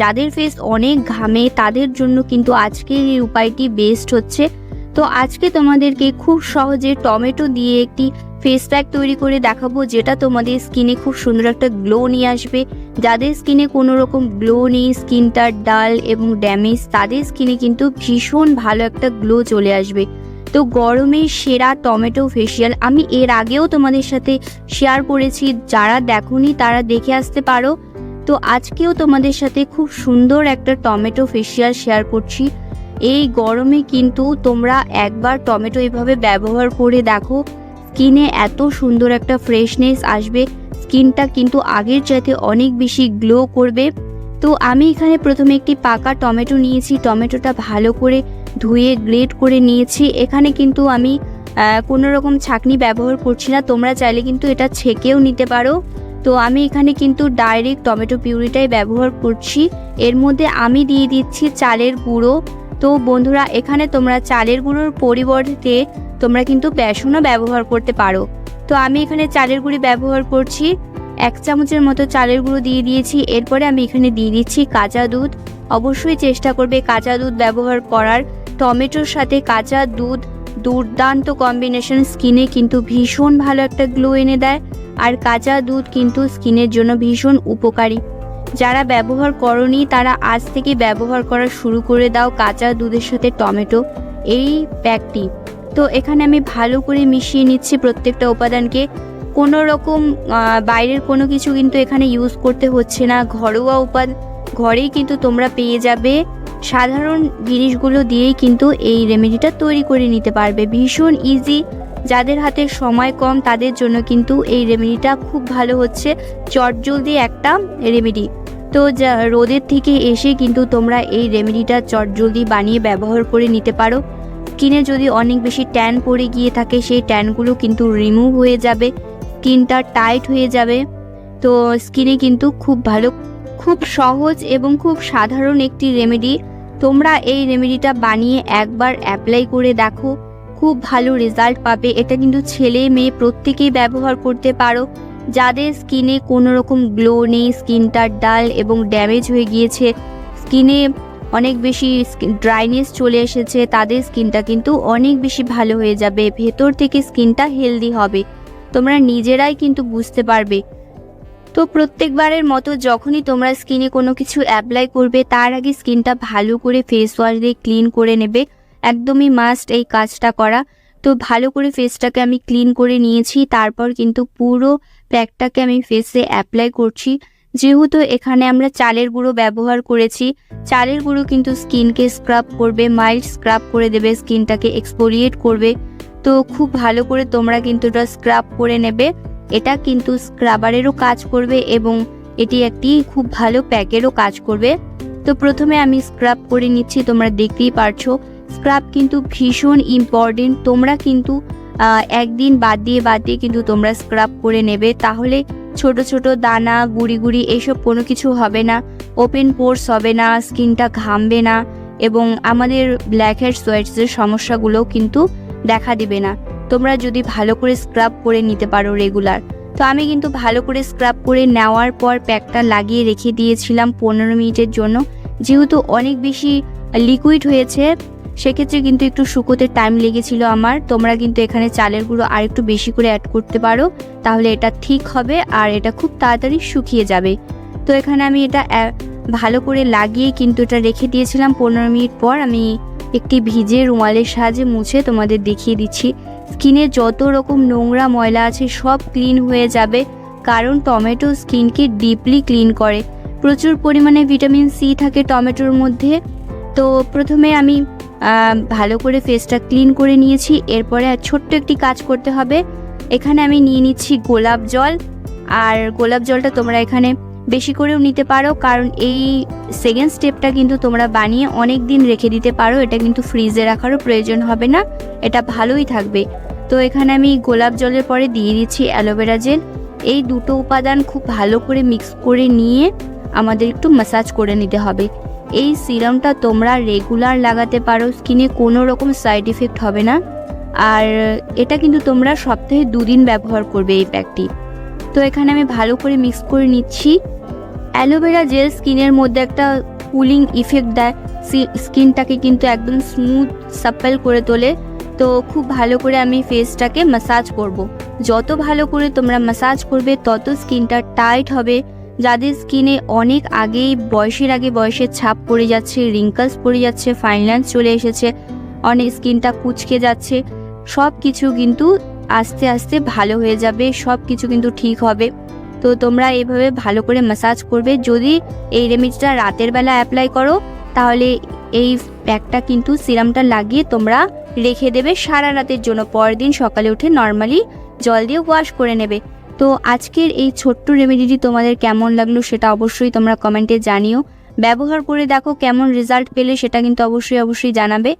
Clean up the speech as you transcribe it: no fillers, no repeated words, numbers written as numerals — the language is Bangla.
যাদের ফেস অনেক ঘামে তাদের জন্য কিন্তু আজকের এই উপায়টি বেস্ট হচ্ছে। তো আজকে তোমাদেরকে খুব সহজে টমেটো দিয়ে একটি ফেস প্যাক তৈরি করে দেখাবো, যেটা তোমাদের স্কিনে খুব সুন্দর একটা গ্লো নিয়ে আসবে। যাদের স্কিনে কোনো রকম গ্লো নেই, স্কিনটা ডাল এবং ড্যামেজ, তাদের স্কিনে কিন্তু ভীষণ ভালো একটা গ্লো চলে আসবে। তো গরমের সেরা টমেটো ফেসিয়াল আমি এর আগেও তোমাদের সাথে শেয়ার করেছি, যারা দেখোনি তারা দেখে আসতে পারো। তো আজকেও তোমাদের সাথে খুব সুন্দর একটা টমেটো ফেসিয়াল শেয়ার করছি। এই গরমে কিন্তু তোমরা একবার টমেটো এভাবে ব্যবহার করে দেখো, স্কিনে এত সুন্দর একটা ফ্রেশনেস আসবে, স্কিনটা কিন্তু আগের চাইতে অনেক বেশি গ্লো করবে। তো আমি এখানে প্রথমে একটি পাকা টমেটো নিয়েছি, টমেটোটা ভালো করে ধুয়ে গ্রেট করে নিয়েছি। এখানে কিন্তু আমি কোনো রকম ছাঁকনি ব্যবহার করছি না, তোমরা চাইলে কিন্তু এটা ছেঁকেও নিতে পারো। তো আমি এখানে কিন্তু ডাইরেক্ট টমেটো পিউরিটাই ব্যবহার করছি। এর মধ্যে আমি দিয়ে দিচ্ছি চালের গুঁড়ো। তো বন্ধুরা, এখানে তোমরা চালের গুঁড়োর পরিবর্তে তোমরা কিন্তু বেসনও ব্যবহার করতে পারো। তো আমি এখানে চালের গুঁড়ি ব্যবহার করছি, 1 চামচের মতো চালের গুঁড়ো দিয়ে দিয়েছি। এরপরে আমি এখানে দিয়ে দিচ্ছি কাঁচা দুধ। অবশ্যই চেষ্টা করবে কাঁচা দুধ ব্যবহার করার। টমেটোর সাথে কাঁচা দুধ দুর্দান্ত কম্বিনেশন, স্কিনে কিন্তু ভীষণ ভালো একটা গ্লো এনে দেয়। আর কাঁচা দুধ কিন্তু স্কিনের জন্য ভীষণ উপকারী। যারা ব্যবহার করনি তারা আজ থেকে ব্যবহার করা শুরু করে দাও কাঁচা দুধের সাথে টমেটো এই প্যাকটি। তো এখানে আমি ভালো করে মিশিয়ে নিচ্ছি প্রত্যেকটা উপাদানকে। কোনো রকম বাইরের কোনো কিছু কিন্তু এখানে ইউজ করতে হচ্ছে না, ঘরোয়া উপাদান ঘরেই কিন্তু তোমরা পেয়ে যাবে। সাধারণ জিনিসগুলো দিয়েই কিন্তু এই রেমেডিটা তৈরি করে নিতে পারবে, ভীষণ ইজি। যাদের হাতে সময় কম তাদের জন্য কিন্তু এই রেমেডিটা খুব ভালো হচ্ছে, চটজলদি একটা রেমেডি। তো রোদের থেকে এসে কিন্তু তোমরা এই রেমেডিটা চটজলদি বানিয়ে ব্যবহার করে নিতে পারো। স্কিনে যদি অনেক বেশি ট্যান পড়ে গিয়ে থাকে সেই ট্যানগুলো কিন্তু রিমুভ হয়ে যাবে, স্কিনটা টাইট হয়ে যাবে। তো স্কিনে কিন্তু খুব ভালো, খুব সহজ এবং খুব সাধারণ একটি রেমেডি। তোমরা এই রেমেডিটা বানিয়ে একবার অ্যাপ্লাই করে দেখো, খুব ভালো রেজাল্ট পাবে। এটা কিন্তু ছেলে মেয়ে প্রত্যেকেই ব্যবহার করতে পারো। যাদের স্কিনে কোনো রকম গ্লো নেই, স্কিনটা ডাল এবং ড্যামেজ হয়ে গিয়েছে, স্কিনে অনেক বেশি ড্রাইনেস চলে এসেছে, তাদের স্কিনটা কিন্তু অনেক বেশি ভালো হয়ে যাবে, ভেতর থেকে স্কিনটা হেলদি হবে, তোমরা নিজেরাই কিন্তু বুঝতে পারবে। তো প্রত্যেকবারের মতো যখনই তোমরা স্কিনে কোনো কিছু অ্যাপ্লাই করবে তার আগে স্কিনটা ভালো করে ফেস ওয়াশ দিয়ে ক্লিন করে নেবে, একদমই মাস্ট এই কাজটা করা। তো ভালো করে ফেসটাকে আমি ক্লিন করে নিয়েছি, তারপর কিন্তু পুরো প্যাকটাকে আমি ফেসে অ্যাপ্লাই করছি। যেহেতু এখানে আমরা চালের গুঁড়ো ব্যবহার করেছি, চালের গুঁড়ো কিন্তু স্কিনকে স্ক্রাব করবে, মাইল্ড স্ক্রাব করে দেবে, স্কিনটাকে এক্সফোলিয়েট করবে। তো খুব ভালো করে তোমরা কিন্তু এটা স্ক্রাব করে নেবে। এটা কিন্তু স্ক্রাবারেরও কাজ করবে এবং এটি একটি খুব ভালো প্যাকেরও কাজ করবে। তো প্রথমে আমি স্ক্রাব করে নিচ্ছি, তোমরা দেখতেই পারছো। স্ক্রাব কিন্তু ভীষণ ইম্পর্টেন্ট, তোমরা কিন্তু একদিন বাদ দিয়ে কিন্তু তোমরা স্ক্রাব করে নেবে, তাহলে ছোট ছোট দানা গুড়ি গুড়ি এইসব কোনো কিছু হবে না, ওপেন পোর্স হবে না, স্কিনটা ঘামবে না এবং আমাদের ব্ল্যাক হেডস হোয়াইটসের সমস্যাগুলোও কিন্তু দেখা দিবে না, তোমরা যদি ভালো করে স্ক্রাব করে নিতে পারো রেগুলার। তো আমি কিন্তু ভালো করে স্ক্রাব করে নেওয়ার পর প্যাকটা লাগিয়ে রেখে দিয়েছিলাম 15 মিনিটের জন্য। যেহেতু অনেক বেশি লিকুইড হয়েছে সেক্ষেত্রে কিন্তু একটু শুকোতে টাইম লেগেছিল আমার। তোমরা কিন্তু এখানে চালের গুঁড়ো আর একটু বেশি করে অ্যাড করতে পারো, তাহলে এটা ঠিক হবে আর এটা খুব তাড়াতাড়ি শুকিয়ে যাবে। তো এখানে আমি এটা ভালো করে লাগিয়ে কিন্তু এটা রেখে দিয়েছিলাম। 15 মিনিট পর আমি একটি ভিজে রুমালের সাহায্যে মুছে তোমাদের দেখিয়ে দিচ্ছি। স্কিনে যত রকম নোংরা ময়লা আছে সব ক্লিন হয়ে যাবে, কারণ টমেটো স্কিনকে ডিপলি ক্লিন করে। প্রচুর পরিমাণে ভিটামিন সি থাকে টমেটোর মধ্যে। তো প্রথমে আমি ভালো করে ফেসটা ক্লিন করে নিয়েছি। এরপরে ছোট্ট একটি কাজ করতে হবে, এখানে আমি নিয়ে নিচ্ছি গোলাপ জল। আর গোলাপ জলটা তোমরা এখানে বেশি করেও নিতে পারো, কারণ এই সেকেন্ড স্টেপটা কিন্তু তোমরা বানিয়ে অনেক দিন রেখে দিতে পারো, এটা কিন্তু ফ্রিজে রাখারও প্রয়োজন হবে না, এটা ভালোই থাকবে। তো এখানে আমি গোলাপ জলের পরে দিয়ে দিচ্ছি অ্যালোভেরা জেল। এই দুটো উপাদান খুব ভালো করে মিক্স করে নিয়ে আমাদের একটু ম্যাসাজ করে নিতে হবে। এই সিরামটা তোমরা রেগুলার লাগাতে পারো, স্কিনে কোনো রকম সাইড এফেক্ট হবে না। আর এটা কিন্তু তোমরা সপ্তাহে 2 দিন ব্যবহার করবে এই প্যাকটি। তো এখানে আমি ভালো করে মিক্স করে নিচ্ছি। অ্যালোভেরা জেল স্কিনের মধ্যে একটা কুলিং ইফেক্ট দেয়, স্কিনটাকে কিন্তু একদম স্মুথ সাপেল করে তোলে। তো খুব ভালো করে আমি ফেসটাকে ম্যাসাজ করব। যত ভালো করে তোমরা ম্যাসাজ করবে তত স্কিনটা টাইট হবে। যাদের স্কিনে অনেক আগেই বয়সের আগে বয়সের ছাপ পড়ে যাচ্ছে, রিঙ্কলস পড়ে যাচ্ছে, ফাইন লাইন্স চলে এসেছে, অনেক স্কিনটা কুঁচকে যাচ্ছে, সব কিছু কিন্তু আস্তে আস্তে ভালো হয়ে যাবে, সব কিছু কিন্তু ঠিক হবে। তো তোমরা এইভাবে ভালো করে ম্যাসাজ করবে। যদি এই রেমেডিটা রাতের বেলা অ্যাপ্লাই করো তাহলে এই প্যাকটা কিন্তু সিরামটা লাগিয়ে তোমরা রেখে দেবে সারা রাতের জন্য। পরের দিন সকালে উঠে নর্মালি জল দিয়ে ওয়াশ করে নেবে। তো আজকের এই ছোট্ট রেমেডিটি তোমাদের কেমন লাগলো সেটা অবশ্যই তোমরা কমেন্টে জানিও। ব্যবহার করে দেখো কেমন রেজাল্ট পেলে সেটা কিন্তু অবশ্যই জানাবে।